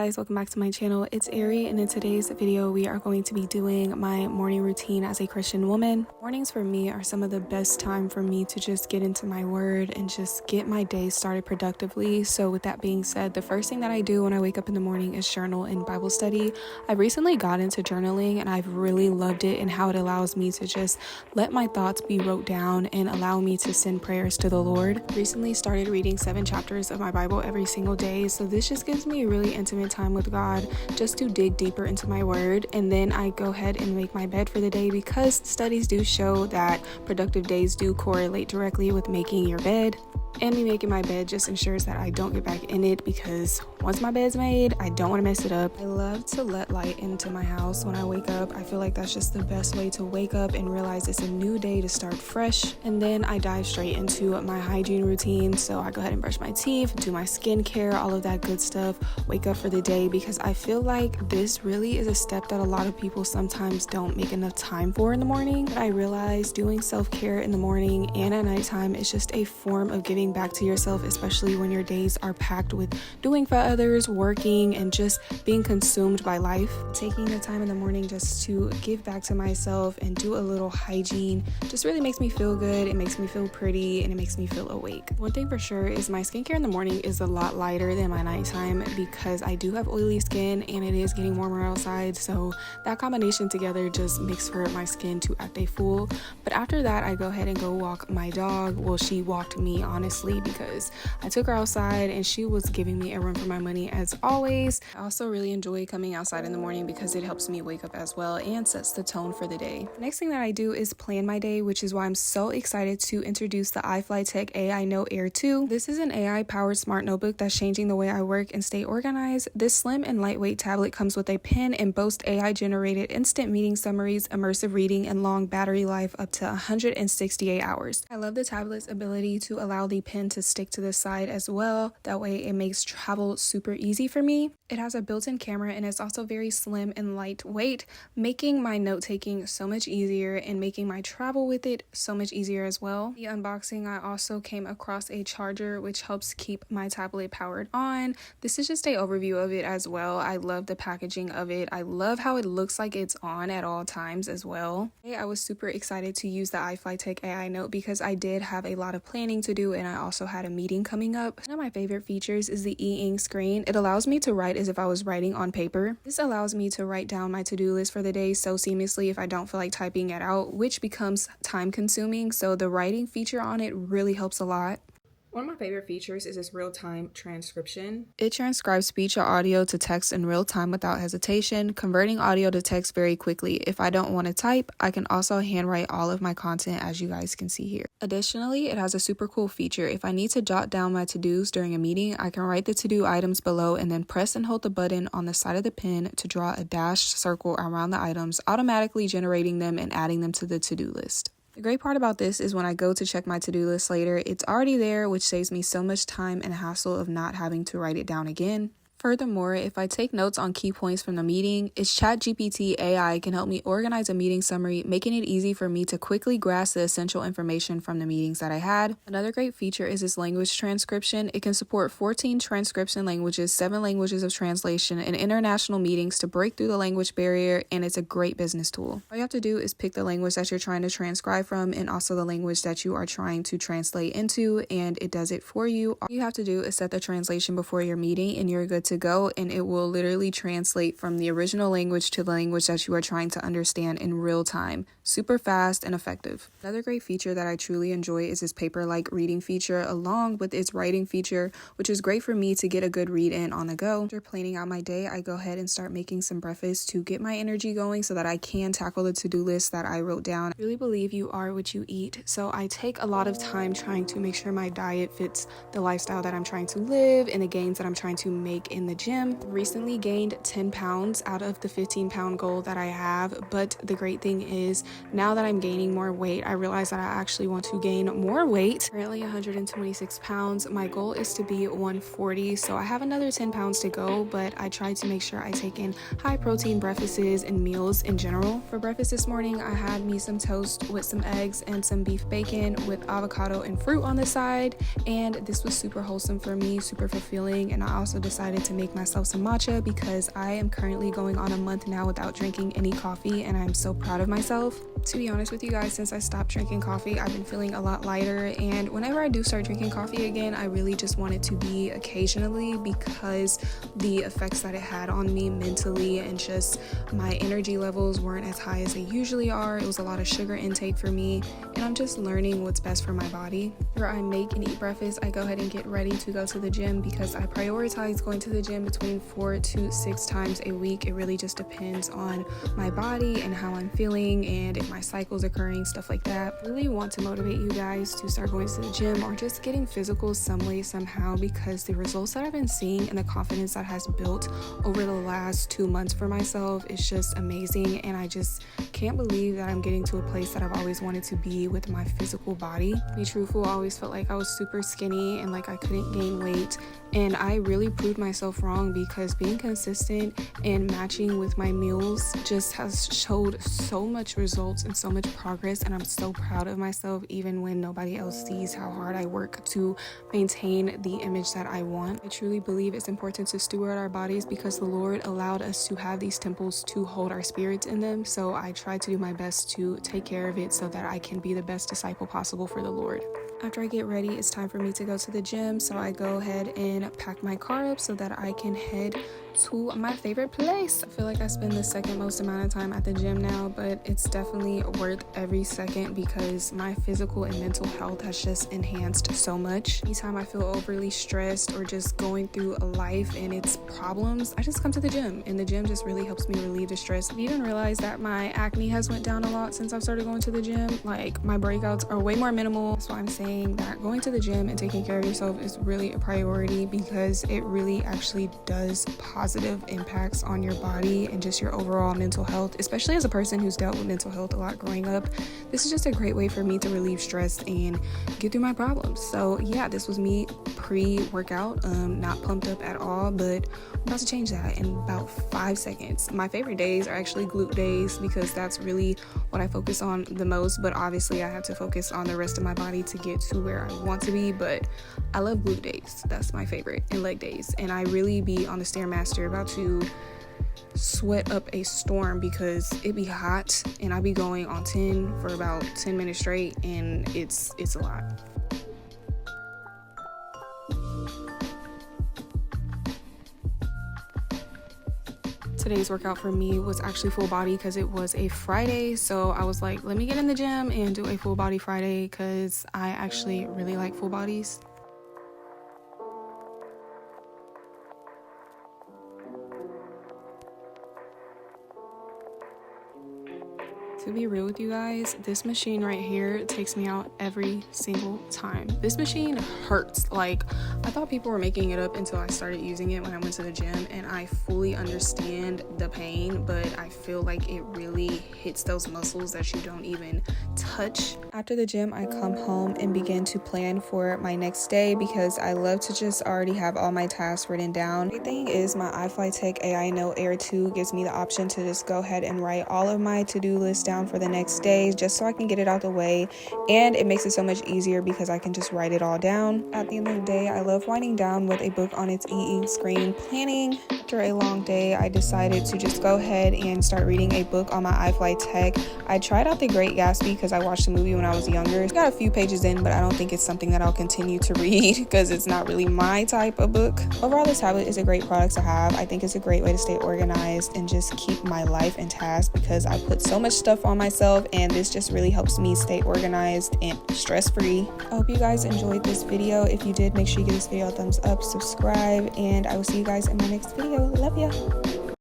guys, welcome back to my channel. It's Ari, and in today's video we are going to be doing my morning routine as a Christian woman. Mornings for me are some of the best time for me to just get into my word and just get my day started productively. So with that being said, the first thing that I do when I wake up in the morning is journal and Bible study. I recently got into journaling and I've really loved it and how it allows me to just let my thoughts be wrote down and allow me to send prayers to the Lord. Recently started reading 7 chapters of my Bible every single day, so this just gives me a really intimate time with God just to dig deeper into my word. And then I go ahead and make my bed for the day, because studies do show that productive days do correlate directly with making your bed. And me making my bed just ensures that I don't get back in it, because once my bed's made, I don't want to mess it up. I love to let light into my house when I wake up. I feel like that's just the best way to wake up and realize it's a new day to start fresh. And then I dive straight into my hygiene routine. So I go ahead and brush my teeth, do my skincare, all of that good stuff, wake up for the day, because I feel like this really is a step that a lot of people sometimes don't make enough time for in the morning. But I realize doing self-care in the morning and at nighttime is just a form of giving back to yourself, especially when your days are packed with doing for others, working, and just being consumed by life. Taking the time in the morning just to give back to myself and do a little hygiene just really makes me feel good. It makes me feel pretty and it makes me feel awake. One thing for sure is my skincare in the morning is a lot lighter than my nighttime, because I do have oily skin and it is getting warmer outside, so that combination together just makes for my skin to act a fool. But after that, I go ahead and go walk my dog. Well, she walked me, honestly, because I took her outside and she was giving me a run for my money as always. I also really enjoy coming outside in the morning because it helps me wake up as well and sets the tone for the day. Next thing that I do is plan my day, which is why I'm so excited to introduce the Iflytek AInote Air 2. This is an AI powered smart notebook that's changing the way I work and stay organized. This slim and lightweight tablet comes with a pen and boasts AI generated instant meeting summaries, immersive reading, and long battery life up to 168 hours. I love the tablet's ability to allow the pen to stick to the side as well. That way it makes travel super easy for me. It has a built-in camera and it's also very slim and lightweight, making my note-taking so much easier and making my travel with it so much easier as well. The unboxing, I also came across a charger which helps keep my tablet powered on. This is just an overview of it as well. I love the packaging of it. I love how it looks like it's on at all times as well. I was super excited to use the Iflytek AInote because I did have a lot of planning to do and I also had a meeting coming up. One of my favorite features is the e-ink screen. It allows me to write as if I was writing on paper. This allows me to write down my to-do list for the day so seamlessly if I don't feel like typing it out, which becomes time consuming. So the writing feature on it really helps a lot. One of my favorite features is this real-time transcription. It transcribes speech or audio to text in real time without hesitation, converting audio to text very quickly. If I don't want to type, I can also handwrite all of my content, as you guys can see here. Additionally, it has a super cool feature. If I need to jot down my to-dos during a meeting, I can write the to-do items below and then press and hold the button on the side of the pen to draw a dashed circle around the items, automatically generating them and adding them to the to-do list. The great part about this is when I go to check my to-do list later, it's already there, which saves me so much time and hassle of not having to write it down again. Furthermore, if I take notes on key points from the meeting, its ChatGPT AI can help me organize a meeting summary, making it easy for me to quickly grasp the essential information from the meetings that I had. Another great feature is its language transcription. It can support 14 transcription languages, 7 languages of translation, and international meetings to break through the language barrier, and it's a great business tool. All you have to do is pick the language that you're trying to transcribe from and also the language that you are trying to translate into, and it does it for you. All you have to do is set the translation before your meeting and you're good to go, and it will literally translate from the original language to the language that you are trying to understand in real time. Super fast and effective. Another great feature that I truly enjoy is this paper-like reading feature along with its writing feature, which is great for me to get a good read in on the go. After planning out my day, I go ahead and start making some breakfast to get my energy going so that I can tackle the to-do list that I wrote down. I really believe you are what you eat, so I take a lot of time trying to make sure my diet fits the lifestyle that I'm trying to live and the gains that I'm trying to make in the gym. Recently gained 10 pounds out of the 15-pound goal that I have, but the great thing is now that I'm gaining more weight, I realize that I actually want to gain more weight. Currently 126 pounds. My goal is to be 140, so I have another 10 pounds to go, but I try to make sure I take in high protein breakfasts and meals in general. For breakfast this morning, I had me some toast with some eggs and some beef bacon with avocado and fruit on the side, and this was super wholesome for me, super fulfilling, and I also decided to make myself some matcha because I am currently going on a month now without drinking any coffee, and I'm so proud of myself. To be honest with you guys, since I stopped drinking coffee, I've been feeling a lot lighter, and whenever I do start drinking coffee again, I really just want it to be occasionally because the effects that it had on me mentally and just my energy levels weren't as high as they usually are. It was a lot of sugar intake for me, and I'm just learning what's best for my body. After I make and eat breakfast, I go ahead and get ready to go to the gym because I prioritize going to the gym between 4 to 6 times a week. It really just depends on my body and how I'm feeling and if my cycle's occurring, stuff like that. I really want to motivate you guys to start going to the gym or just getting physical some way, somehow, because the results that I've been seeing and the confidence that has built over the last 2 months for myself is just amazing, and I just can't believe that I'm getting to a place that I've always wanted to be with my physical body. To be truthful, I always felt like I was super skinny and like I couldn't gain weight, and I really proved myself wrong because being consistent and matching with my meals just has showed so much results and so much progress, and I'm so proud of myself even when nobody else sees how hard I work to maintain the image that I want. I truly believe it's important to steward our bodies because the Lord allowed us to have these temples to hold our spirits in them, so I try to do my best to take care of it so that I can be the best disciple possible for the Lord. After I get ready, it's time for me to go to the gym, so I go ahead and pack my car up so that I can head to my favorite place. I feel like I spend the second most amount of time at the gym now, but it's definitely worth every second because my physical and mental health has just enhanced so much. Anytime I feel overly stressed or just going through a life and its problems, I just come to the gym, and the gym just really helps me relieve the stress. I've even realized that my acne has went down a lot since I've started going to the gym. Like, my breakouts are way more minimal. That's why I'm saying that going to the gym and taking care of yourself is really a priority because it really actually does positive impacts on your body and just your overall mental health, especially as a person who's dealt with mental health a lot growing up. This is just a great way for me to relieve stress and get through my problems. So yeah, this was me pre-workout, not pumped up at all, but I'm about to change that in about 5 seconds. My favorite days are actually glute days because that's really what I focus on the most, but obviously I have to focus on the rest of my body to get to where I want to be. But I love glute days, that's my favorite, and leg days, and I really be on the Stairmaster about to sweat up a storm because it be hot and I be going on 10 for about 10 minutes straight, and it's a lot. Today's workout for me was actually full body because it was a Friday, so I was like, let me get in the gym and do a full body Friday because I actually really like full bodies. To be real with you guys, this machine right here takes me out every single time. This machine hurts. Like, I thought people were making it up until I started using it when I went to the gym, and I fully understand the pain, but I feel like it really hits those muscles that you don't even touch. After the gym, I come home and begin to plan for my next day because I love to just already have all my tasks written down. The thing is, my Iflytek AInote Air 2 gives me the option to just go ahead and write all of my to-do list down for the next day just so I can get it out the way, and it makes it so much easier because I can just write it all down. At the end of the day, I love winding down with a book on its e-ink screen. Planning after a long day, I decided to just go ahead and start reading a book on my Iflytek. I tried out The Great Gatsby because I watched the movie when I was younger. I got a few pages in, but I don't think it's something that I'll continue to read because it's not really my type of book. Overall, this tablet is a great product to have. I think it's a great way to stay organized and just keep my life in task because I put so much stuff on myself, and this just really helps me stay organized and stress-free. I hope you guys enjoyed this video. If you did, make sure you give this video a thumbs up, subscribe, and I will see you guys in my next video. Love ya.